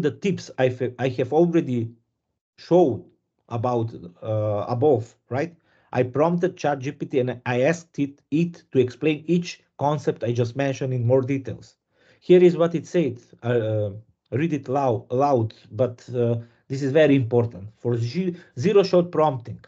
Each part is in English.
the tips I have already showed about above, right? I prompted ChatGPT and I asked it to explain each concept I just mentioned in more details. Here is what it said. Read it loud, but this is very important. For zero-shot prompting,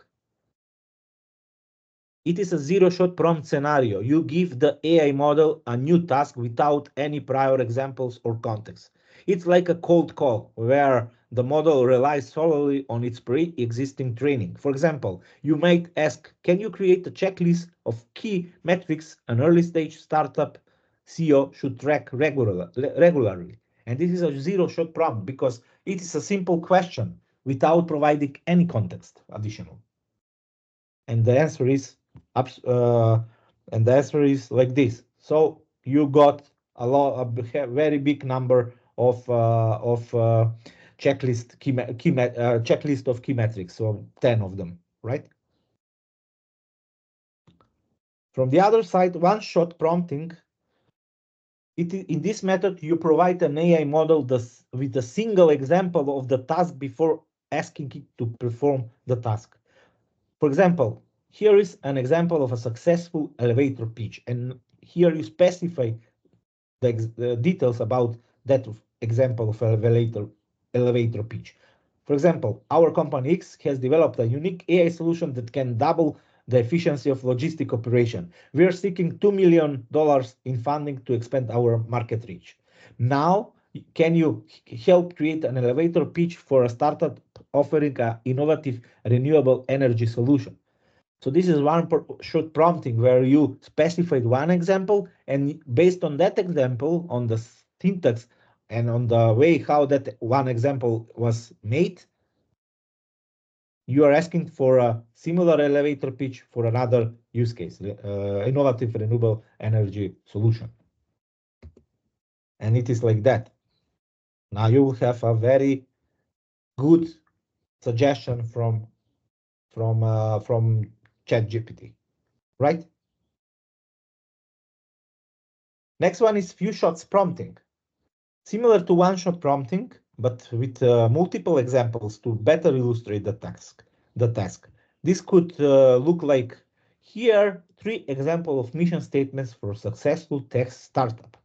it is a zero-shot prompt scenario. You give the AI model a new task without any prior examples or context. It's like a cold call where the model relies solely on its pre-existing training. For example, you might ask, can you create a checklist of key metrics an early-stage startup CEO should track regularly? And this is a zero-shot prompt because it is a simple question without providing any context additional. And the answer is like this. So you got a very big number of checklist of key metrics, so 10 of them, right? From the other side, one-shot prompting. In this method, you provide an AI model with a single example of the task before asking it to perform the task. For example, here is an example of a successful elevator pitch, and here you specify the details about that example of elevator pitch. For example, our company X has developed a unique AI solution that can double the efficiency of logistic operation. We are seeking $2 million in funding to expand our market reach. Now, can you help create an elevator pitch for a startup offering an innovative renewable energy solution? So this is one-shot prompting where you specified one example, and based on that example, on the syntax and on the way how that one example was made, you are asking for a similar elevator pitch for another use case, innovative renewable energy solution. And it is like that. Now you will have a very good suggestion from ChatGPT, right? Next one is few shots prompting. Similar to one-shot prompting, but with multiple examples to better illustrate the task. This could look like here 3 examples of mission statements for successful tech startup.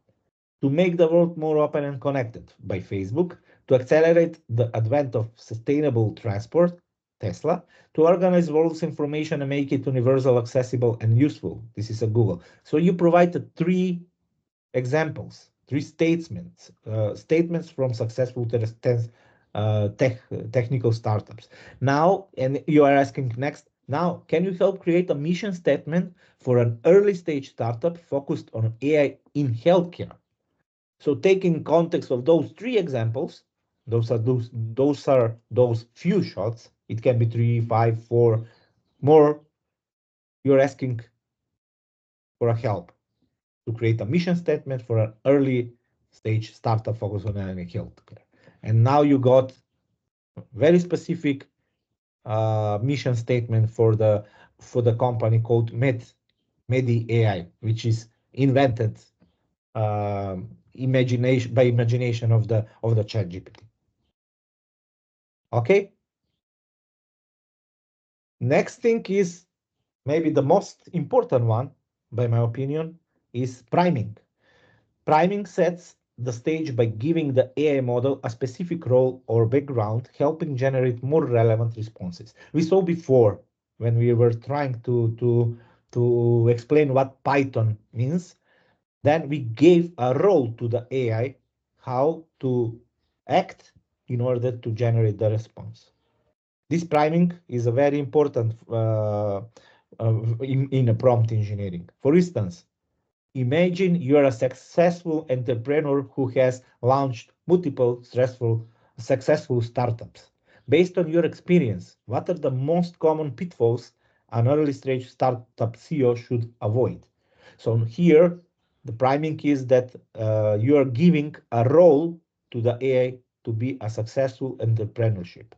To make the world more open and connected by Facebook, to accelerate the advent of sustainable transport, Tesla, to organize world's information and make it universal, accessible, and useful. This is a Google. So you provided 3 examples, 3 statements from successful technical startups. Now, and you are asking next, now, can you help create a mission statement for an early stage startup focused on AI in healthcare? So taking context of those 3 examples, those are those few shots. It can be 3, 5, 4 more. You're asking for a help to create a mission statement for an early stage startup focused on AI healthcare. And now you got very specific mission statement for the company called Medi AI, which is invented imagination of the ChatGPT. Okay. Next thing is maybe the most important one, by my opinion, is priming. Priming sets the stage by giving the AI model a specific role or background, helping generate more relevant responses. We saw before when we were trying to explain what Python means, then we gave a role to the AI, how to act in order to generate the response. This priming is a very important in a prompt engineering. For instance, imagine you are a successful entrepreneur who has launched multiple successful startups. Based on your experience, what are the most common pitfalls an early stage startup CEO should avoid? So here, the priming is that you are giving a role to the AI to be a successful entrepreneurship.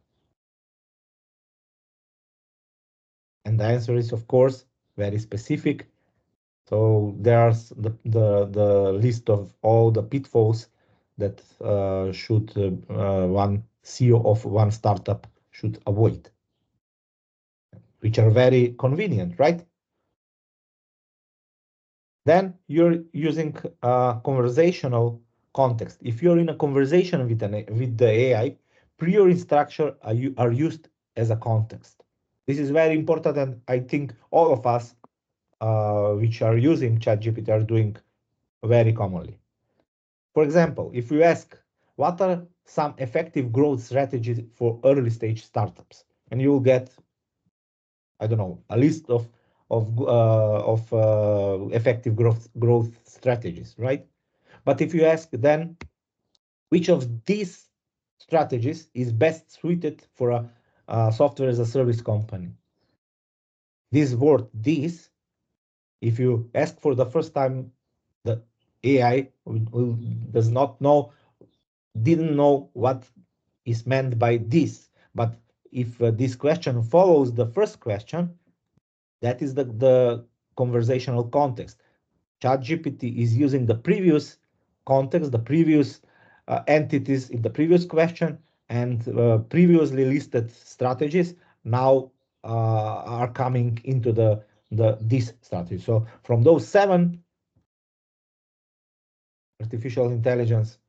And the answer is, of course, very specific. So there's the list of all the pitfalls that should one CEO of one startup should avoid, which are very convenient, right? Then you're using conversational context. If you're in a conversation with the AI, prior instructions are used as a context. This is very important, and I think all of us which are using ChatGPT are doing very commonly. For example, if you ask, what are some effective growth strategies for early stage startups? And you will get, I don't know, a list of effective growth strategies, right? But if you ask then, which of these strategies is best suited for a software as a service company? This word, this, if you ask for the first time, the AI does not know, didn't know what is meant by this. But if this question follows the first question, that is the conversational context. ChatGPT is using the previous context, the previous entities in the previous question, and previously listed strategies now are coming into this strategy. So from those 7, artificial intelligence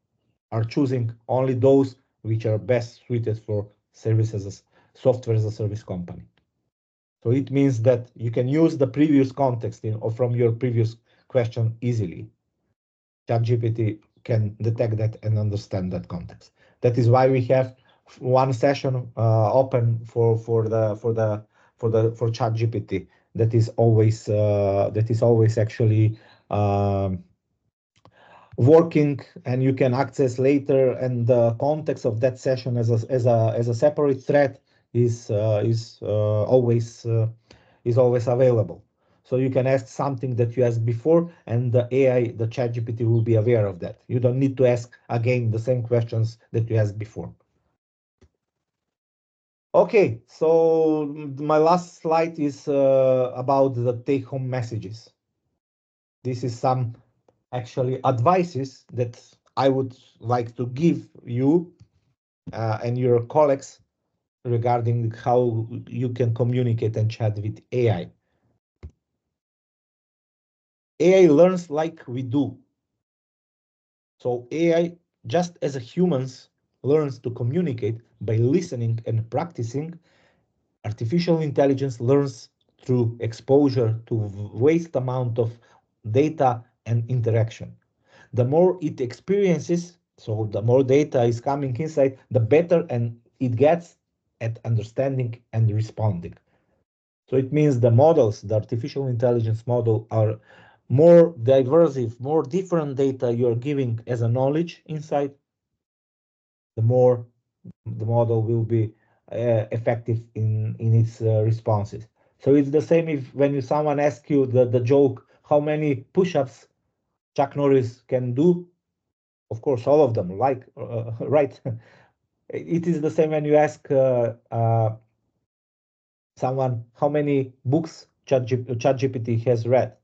are choosing only those which are best suited for services, software as a service company. So it means that you can use the previous context or from your previous question easily. ChatGPT can detect that and understand that context. That is why we have one session open for ChatGPT. That is always actually working, and you can access later. And the context of that session as a separate thread is always available. So you can ask something that you asked before, and the AI, the ChatGPT, will be aware of that. You don't need to ask again the same questions that you asked before. Okay, so my last slide is about the take-home messages. This is some actually advices that I would like to give you and your colleagues regarding how you can communicate and chat with AI. AI learns like we do. So AI, just as a humans learns to communicate by listening and practicing, artificial intelligence learns through exposure to vast amount of data and interaction. The more it experiences, so the more data is coming inside, the better and it gets at understanding and responding. So it means the models, the artificial intelligence model, are more diverse, more different data you're giving as a knowledge inside, the more the model will be effective in its responses. So it's the same if when someone asks you the joke, how many push-ups Chuck Norris can do? Of course, all of them, right? It is the same when you ask someone how many books ChatGPT has read.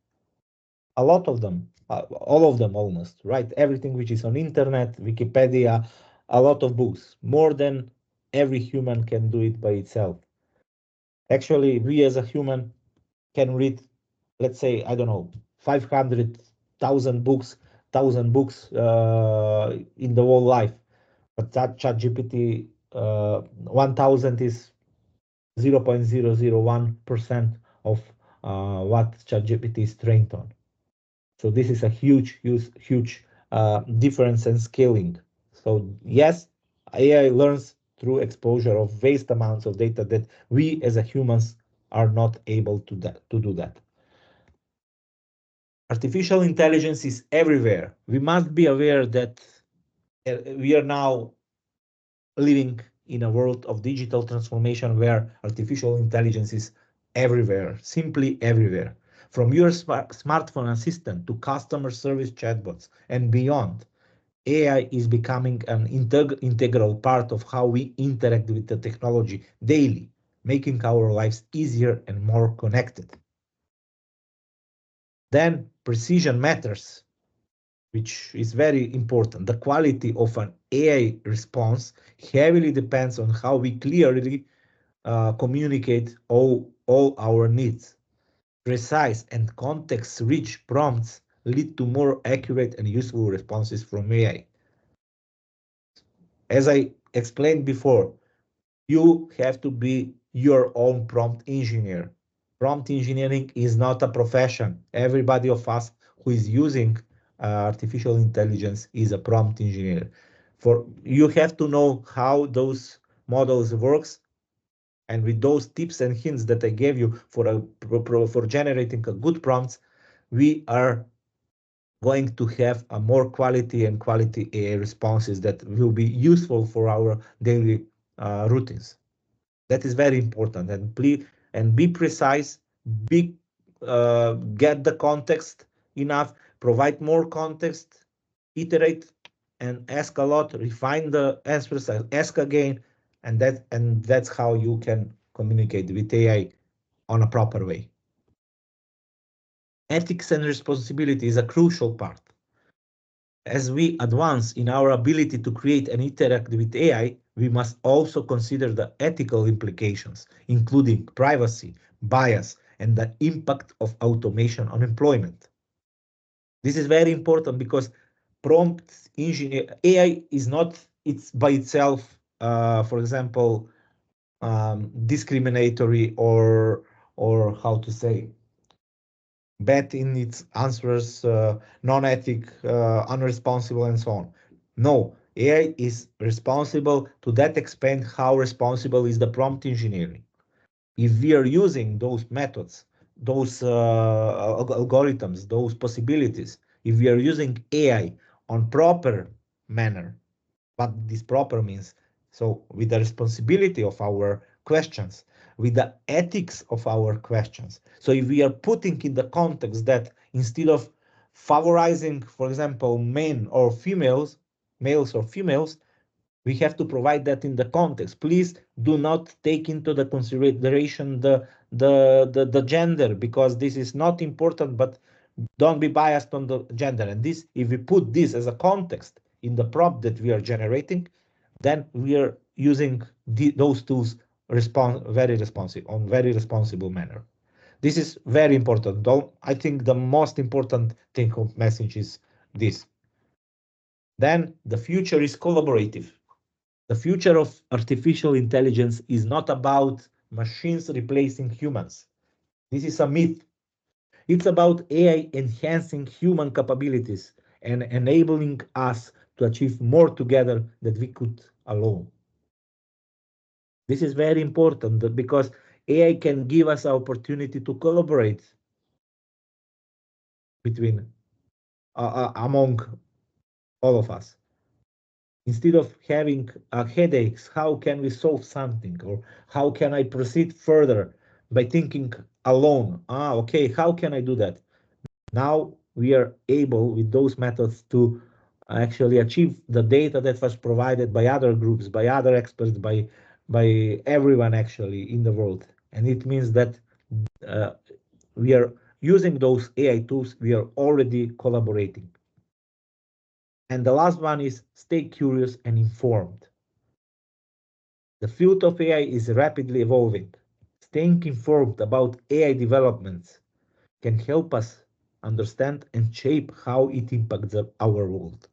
A lot of them, all of them almost, right? Everything which is on internet, Wikipedia, a lot of books, more than every human can do it by itself. Actually, we as a human can read, let's say, I don't know, 500,000 books, 1,000 books in the whole life. But that ChatGPT 1,000 is 0.001% of what ChatGPT is trained on. So this is a huge difference in scaling. So yes, AI learns through exposure of vast amounts of data that we as a humans are not able to do that. Artificial intelligence is everywhere. We must be aware that we are now living in a world of digital transformation where artificial intelligence is everywhere, simply everywhere. From your smartphone assistant to customer service chatbots and beyond, AI is becoming an integral part of how we interact with the technology daily, making our lives easier and more connected. Then precision matters. which is very important. The quality of an AI response heavily depends on how we clearly communicate all our needs. Precise and context-rich prompts lead to more accurate and useful responses from AI. As I explained before, you have to be your own prompt engineer. Prompt engineering is not a profession. Everybody of us who is using artificial intelligence is a prompt engineer. For you have to know how those models works, and with those tips and hints that I gave you for generating a good prompts, we are going to have a more quality AI responses that will be useful for our daily routines. That is very important. And please, and be precise, be get the context enough, provide more context, iterate and ask a lot, refine the answers, ask again, and that's how you can communicate with AI on a proper way. Ethics and responsibility is a crucial part. As we advance in our ability to create and interact with AI, we must also consider the ethical implications, including privacy, bias, and the impact of automation on employment. This is very important because prompt engineer AI is not it's by itself, for example, discriminatory or how to say bad in its answers, non-ethic, unresponsible, and so on. No, AI is responsible to that extent how responsible is the prompt engineering. If we are using those methods, those algorithms, those possibilities, if we are using AI on proper manner, what this proper means, so with the responsibility of our questions, with the ethics of our questions. So if we are putting in the context that instead of favorizing, for example, men or females, males or females, we have to provide that in the context. Please do not take into the consideration the gender, because this is not important, but don't be biased on the gender. And this, if we put this as a context in the prompt that we are generating, then we are using those tools very responsible manner. This is very important. I think the most important take home message is this. Then the future is collaborative. The future of artificial intelligence is not about machines replacing humans. This is a myth. It's about AI enhancing human capabilities and enabling us to achieve more together than we could alone. This is very important because AI can give us an opportunity to collaborate between among all of us. Instead of having headaches, how can we solve something, or how can I proceed further by thinking alone? Okay, how can I do that? Now we are able with those methods to actually achieve the data that was provided by other groups, by other experts, by everyone actually in the world. And it means that we are using those AI tools, we are already collaborating. And the last one is stay curious and informed. The field of AI is rapidly evolving. Staying informed about AI developments can help us understand and shape how it impacts our world.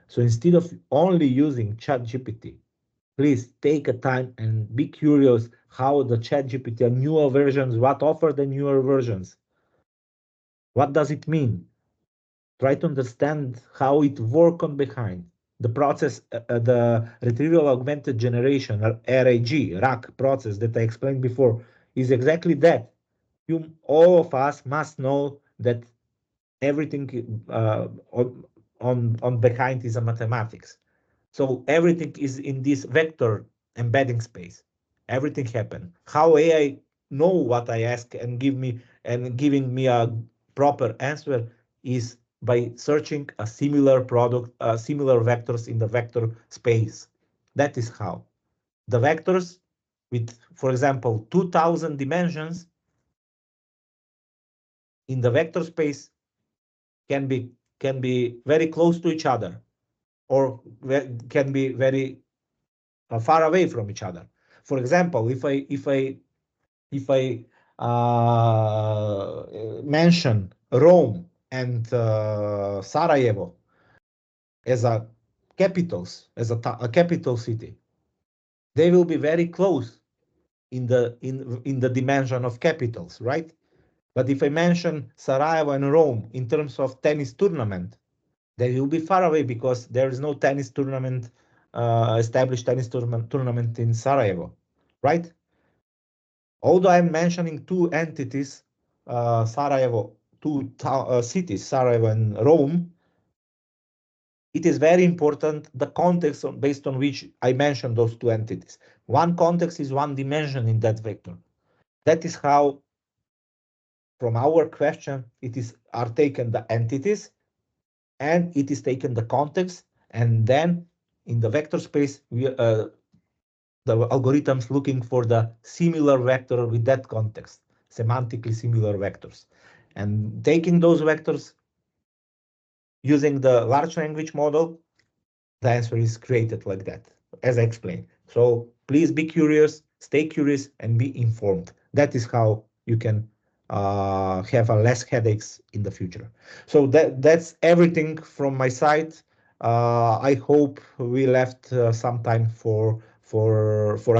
So instead of only using ChatGPT, please take a time and be curious how the ChatGPT newer versions, what offer the newer versions. What does it mean? Try to understand how it works on behind. The process, the retrieval augmented generation, or RAG process that I explained before, is exactly that. All of us must know that everything on behind is a mathematics. So everything is in this vector embedding space. Everything happen. How AI know what I ask and giving me a proper answer is by searching a similar product, similar vectors in the vector space. That is how. The vectors with, for example, 2000 dimensions in the vector space can be can be very close to each other, or can be very far away from each other. For example, if I mention Rome and Sarajevo as a capitals, as a capital city, they will be very close in the dimension of capitals, right? But if I mention Sarajevo and Rome in terms of tennis tournament, they will be far away because there is no tennis tournament, established tennis tournament in Sarajevo, right? Although I'm mentioning two entities, Sarajevo, two cities, Sarajevo and Rome, it is very important the context based on which I mentioned those two entities. One context is one dimension in that vector. That is how, from our question, are taken the entities, and it is taken the context, and then in the vector space, the algorithms looking for the similar vector with that context, semantically similar vectors, and taking those vectors using the large language model, the answer is created like that, as I explained. So please be curious, stay curious, and be informed. That is how you can have less headaches in the future. So that's everything from my side. I hope we left some time for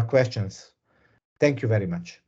questions. Thank you very much.